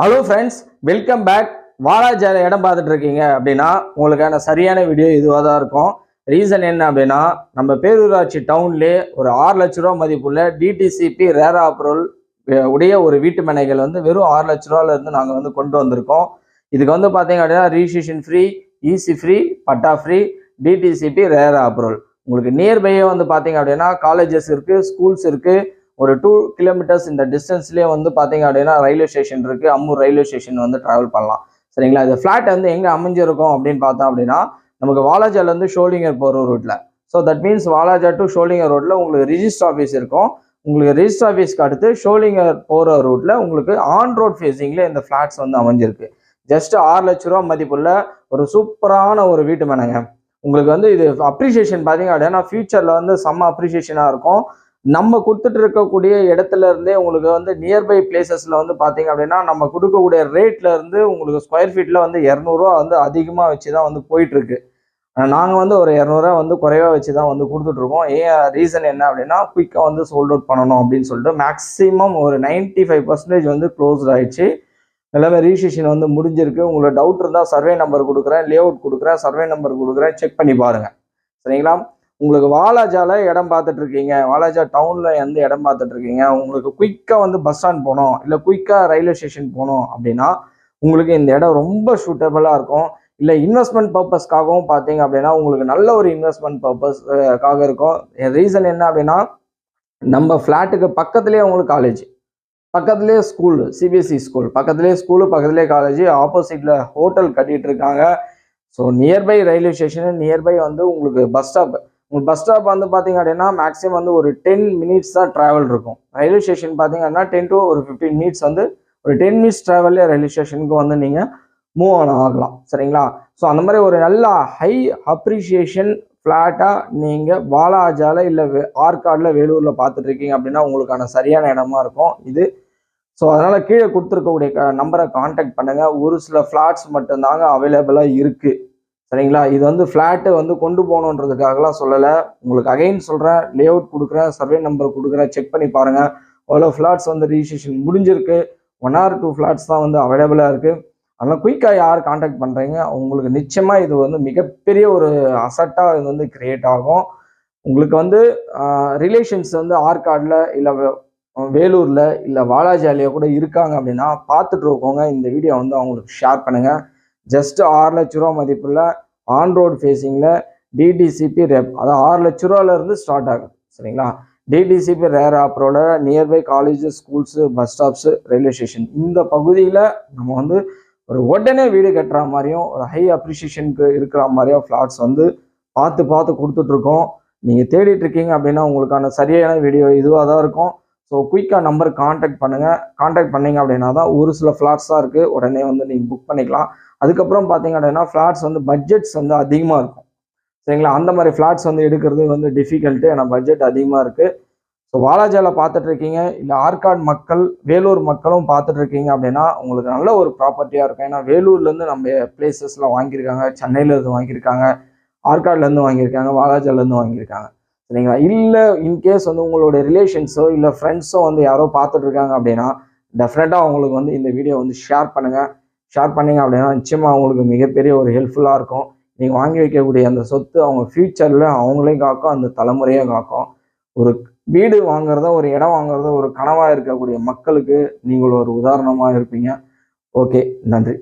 Hello friends, welcome back. வாலாஜால இடம் பார்த்துட்டு இருக்கீங்க அப்படின்னா உங்களுக்கான சரியான வீடியோ இதுவாக தான் இருக்கும். ரீசன் என்ன அப்படின்னா, நம்ம பேரூராட்சி டவுன்லேயே ஒரு 6 லட்ச ரூபா மதிப்புள்ள டிடிசிபி ரேரா அப்ரூவல் உடைய ஒரு வீட்டு மனைகள் வந்து வெறும் 6 லட்ச ரூபால இருந்து நாங்கள் வந்து கொண்டு வந்திருக்கோம். இதுக்கு வந்து பார்த்தீங்க அப்படின்னா ரிஜிஸ்ட்ரேஷன் ஃப்ரீ, ஈசி ஃப்ரீ, பட்டா ஃப்ரீ, டிடிசிபி ரேரா அப்ரூவல். உங்களுக்கு நியர்பையே வந்து பார்த்தீங்க அப்படின்னா காலேஜஸ் இருக்குது, ஸ்கூல்ஸ் இருக்குது. ஒரு 2 கிலோமீட்டர்ஸ் இந்த டிஸ்டன்ஸ்லேயே வந்து பார்த்தீங்க அப்படின்னா ரயில்வே ஸ்டேஷன் இருக்குது. அம்மூர் ரயில்வே ஸ்டேஷன் வந்து ட்ராவல் பண்ணலாம். சரிங்களா? இது ஃப்ளாட் வந்து எங்கே அமைஞ்சிருக்கும் அப்படின்னு பார்த்தோம் அப்படின்னா, நமக்கு வாலாஜாலேருந்து ஷோலிங்கர் போகிற ரூட்டில். So that means Walajah to Sholinghur ரோட்டில் உங்களுக்கு ரிஜிஸ்டர் ஆஃபீஸ் இருக்கும். உங்களுக்கு ரிஜிஸ்டர் ஆஃபீஸ்க்கு அடுத்து ஷோலிங்கர் போகிற ரூட்டில் உங்களுக்கு ஆன் ரோட் ஃபேஸிங்கில் இந்த ஃப்ளாட்ஸ் வந்து அமைஞ்சிருக்கு. ஜஸ்ட் 6 லட்ச ரூபா மதிப்புள்ள ஒரு சூப்பரான ஒரு வீட்டு மனைங்க. உங்களுக்கு வந்து இது அப்ரிசியேஷன் பார்த்தீங்க அப்படின்னா ஃபியூச்சரில் வந்து செம்ம அப்ரிசியேஷனாக இருக்கும். நம்ம கொடுத்துட்டு இருக்கக்கூடிய இடத்துல இருந்தே உங்களுக்கு வந்து நியர்பை பிளேசஸ்ல வந்து பாத்தீங்க அப்படின்னா நம்ம கொடுக்கக்கூடிய ரேட்ல இருந்து உங்களுக்கு ஸ்கொயர் ஃபீட்ல வந்து 200 ரூபா வந்து அதிகமா வச்சுதான் வந்து போயிட்டு இருக்கு. நாங்க வந்து ஒரு 200 ரூபா வந்து குறைவா வச்சுதான் வந்து கொடுத்துட்டு இருக்கோம். ஏன் ரீசன் என்ன அப்படின்னா, குயிக்கா வந்து சோல்ட் அவுட் பண்ணணும் அப்படின்னு சொல்லிட்டு மேக்சிமம் ஒரு 95% வந்து க்ளோஸ்ட் ஆயிடுச்சு. எல்லாமே ரிஜிஸ்ட்ரேஷன் வந்து முடிஞ்சிருக்கு. உங்களுக்கு டவுட் இருந்தா சர்வே நம்பர் கொடுக்குறேன், லே அவுட் கொடுக்குறேன், சர்வே நம்பர் கொடுக்குறேன், செக் பண்ணி பாருங்க. சரிங்களா? உங்களுக்கு வாலாஜால இடம் பார்த்துட்டு இருக்கீங்க, வாலாஜா டவுன்ல எந்த இடம் பார்த்துட்டு இருக்கீங்க, உங்களுக்கு குயிக்கா வந்து பஸ் ஸ்டாண்ட் போகணும், இல்லை குயிக்கா ரயில்வே ஸ்டேஷன் போகணும் அப்படின்னா உங்களுக்கு இந்த இடம் ரொம்ப சூட்டபிளா இருக்கும். இல்லை இன்வெஸ்ட்மெண்ட் பர்பஸ்க்காகவும் பார்த்தீங்க அப்படின்னா உங்களுக்கு நல்ல ஒரு இன்வெஸ்ட்மெண்ட் பர்பஸ்க்காக இருக்கும். ரீசன் என்ன அப்படின்னா, நம்ம ஃப்ளாட்டுக்கு பக்கத்துலேயே உங்களுக்கு காலேஜ், பக்கத்துலேயே ஸ்கூல், சிபிஎஸ்சி ஸ்கூல், பக்கத்துலேயே ஸ்கூலு, பக்கத்துலேயே காலேஜ், ஆப்போசிட்ல ஹோட்டல் கட்டிட்டு இருக்காங்க. So nearby railway station, nearby வந்து உங்களுக்கு பஸ் ஸ்டாப். உங்களுக்கு பஸ் ஸ்டாப் வந்து பார்த்தீங்க அப்படின்னா மேக்ஸிமம் வந்து ஒரு 10 மினிட்ஸ் தான் ட்ராவல் இருக்கும். ரயில்வே ஸ்டேஷன் பார்த்தீங்கன்னா 10 to ஒரு 15 மினிட்ஸ் வந்து ஒரு 10 மினிட்ஸ் ட்ராவல்லே ரயில்வே ஸ்டேஷனுக்கு வந்து நீங்கள் மூவ் ஆன் ஆகலாம். சரிங்களா? ஸோ அந்த மாதிரி ஒரு நல்ல ஹை அப்ரிஷியேஷன் ஃப்ளாட்டாக நீங்கள் வாலாஜால இல்லை ஆற்காடில் வேலூரில் பார்த்துட்டு இருக்கீங்க அப்படின்னா உங்களுக்கான சரியான இடமா இருக்கும் இது. ஸோ அதனால் கீழே கொடுத்துருக்கக்கூடிய நம்பரை காண்டாக்ட் பண்ணுங்கள். ஒரு சில ஃப்ளாட்ஸ் மட்டும்தாங்க அவைலபிளாக இருக்குது. சரிங்களா? இது வந்து ஃப்ளாட்டு வந்து கொண்டு போகணுன்றதுக்காகலாம் சொல்லலை. உங்களுக்கு அகைன் சொல்கிறேன், லே அவுட் கொடுக்குறேன், சர்வே நம்பர் கொடுக்குறேன், செக் பண்ணி பாருங்கள். அவ்வளோ ஃப்ளாட்ஸ் வந்து ரிஜிஸ்ட்ரேஷன் முடிஞ்சிருக்கு. 1 or 2 ஃப்ளாட்ஸ் தான் வந்து அவைலபிளாக இருக்குது. அதனால் குயிக்காக யார் காண்டாக்ட் பண்ணுறீங்க உங்களுக்கு நிச்சயமாக இது வந்து மிகப்பெரிய ஒரு அசட்டாக இது வந்து கிரியேட் ஆகும். உங்களுக்கு வந்து ரிலேஷன்ஸ் வந்து ஆற்காடில் இல்லை வேலூரில் இல்லை வாலாஜாலியா கூட இருக்காங்க அப்படின்னா பார்த்துட்டு இருக்கோங்க. இந்த வீடியோ வந்து அவங்களுக்கு ஷேர் பண்ணுங்கள். ஜஸ்ட் 6 லட்ச ரூபா மதிப்புள்ள ஆன் ரோடு ஃபேஸிங்கில் டிடிசிபி ரெப், அதாவது 6 லட்ச ரூபாலேருந்து ஸ்டார்ட் ஆகுது. சரிங்களா? டிடிசிபி ரேர் ஆப்ரோட nearby colleges, schools, bus stops, railway station இந்த பகுதியில் நம்ம வந்து ஒரு உடனே வீடு கட்டுற மாதிரியும் ஒரு ஹை அப்ரிசியேஷனுக்கு இருக்கிற மாதிரியும் ஃப்ளாட்ஸ் வந்து பார்த்து பார்த்து கொடுத்துட்ருக்கோம். நீங்கள் தேடிட்டு இருக்கீங்க அப்படின்னா உங்களுக்கான சரியான வீடியோ இதுவாக தான் இருக்கும். ஸோ குயிக்காக நம்பர் காண்டாக்ட் பண்ணுங்கள். காண்டாக்ட் பண்ணிங்க அப்படின்னா தான் ஒரு சில ஃப்ளாட்ஸ் தான் இருக்குது, உடனே வந்து நீங்கள் புக் பண்ணிக்கலாம். அதுக்கப்புறம் பார்த்தீங்க அப்படின்னா ஃப்ளாட்ஸ் வந்து பட்ஜெட்ஸ் வந்து அதிகமாக இருக்கும். சரிங்களா? அந்த மாதிரி ஃப்ளாட்ஸ் வந்து எடுக்கிறது வந்து டிஃபிகல்ட்டு, ஏன்னா பட்ஜெட் அதிகமாக இருக்குது. ஸோ வாலாஜால பார்த்துட்டு இருக்கீங்க, இல்லை ஆற்காடு மக்கள், வேலூர் மக்களும் பார்த்துட்டு இருக்கீங்க அப்படின்னா உங்களுக்கு நல்ல ஒரு ப்ராப்பர்ட்டியாக இருக்கும். ஏன்னா வேலூர்லேருந்து நம்ம பிளேசஸ்லாம் வாங்கியிருக்காங்க, சென்னையிலேருந்து வாங்கியிருக்காங்க, ஆற்காடுலேருந்து வாங்கியிருக்காங்க, வாலாஜாலேருந்து வாங்கியிருக்காங்க. சரிங்களா? இல்லை இன்கேஸ் வந்து உங்களோட ரிலேஷன்ஸோ இல்லை ஃப்ரெண்ட்ஸோ வந்து யாரோ பார்த்துட்டு இருக்காங்க அப்படின்னா டெஃபினட்டாக அவங்களுக்கு வந்து இந்த வீடியோ வந்து ஷேர் பண்ணுங்கள். ஷேர் பண்ணிங்க அப்படின்னா நிச்சயமாக அவங்களுக்கு மிகப்பெரிய ஒரு ஹெல்ப்ஃபுல்லாக இருக்கும். நீங்கள் வாங்கி வைக்கக்கூடிய அந்த சொத்து அவங்க ஃப்யூச்சரில் அவங்களையும் காக்கும், அந்த தலைமுறையாக காக்கும். ஒரு வீடு வாங்குறதோ ஒரு இடம் வாங்குறதோ ஒரு கனவாக இருக்கக்கூடிய மக்களுக்கு நீங்கள் ஒரு உதாரணமாக இருப்பீங்க. ஓகே, நன்றி.